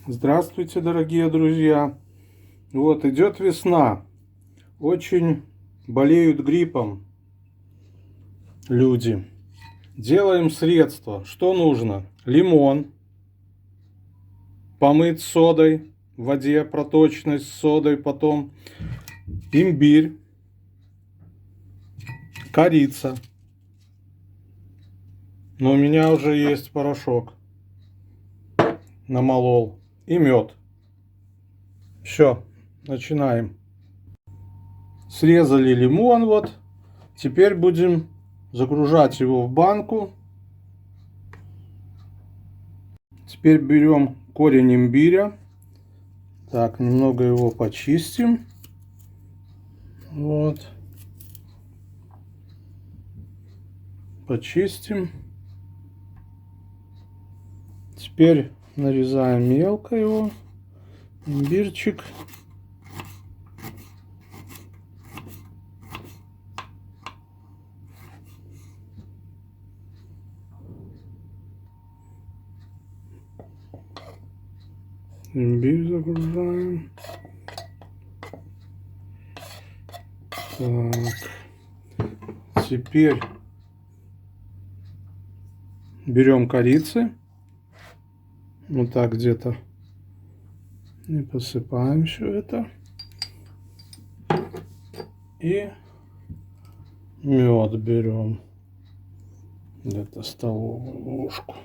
Здравствуйте, дорогие друзья! Вот идет весна. Очень болеют гриппом люди. Делаем средства. Что нужно? Лимон. Помыть содой. В воде проточность с содой. Потом имбирь. Корица. Но у меня уже есть порошок. Намолол. И мед. Все. Начинаем. Срезали лимон вот. Теперь будем загружать его в банку. Теперь берем корень имбиря. Так, немного его почистим. Вот. Почистим. Теперь нарезаем мелко его. Имбирчик. Имбирь загружаем. Так. Теперь берем корицы. Вот так где-то. И посыпаем все это. И мед берем. Где-то столовую ложку.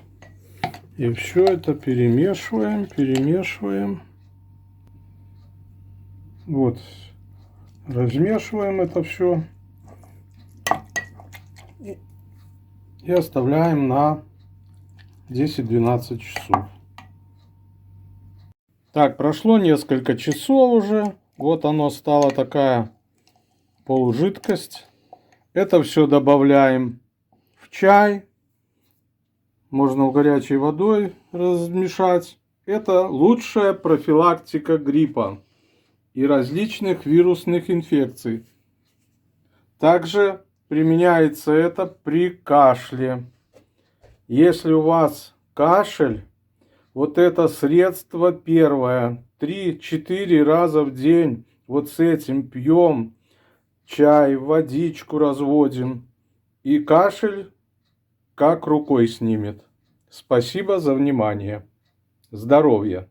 И все это перемешиваем. Вот. Размешиваем это все. И оставляем на 10-12 часов. Так, прошло несколько часов уже. Вот оно стало такая полужидкость. Это все добавляем в чай. Можно горячей водой размешать. Это лучшая профилактика гриппа и различных вирусных инфекций. Также применяется это при кашле. Если у вас кашель, вот это средство первое. 3-4 раза в день вот с этим пьем чай, водичку разводим. И кашель как рукой снимет. Спасибо за внимание. Здоровья!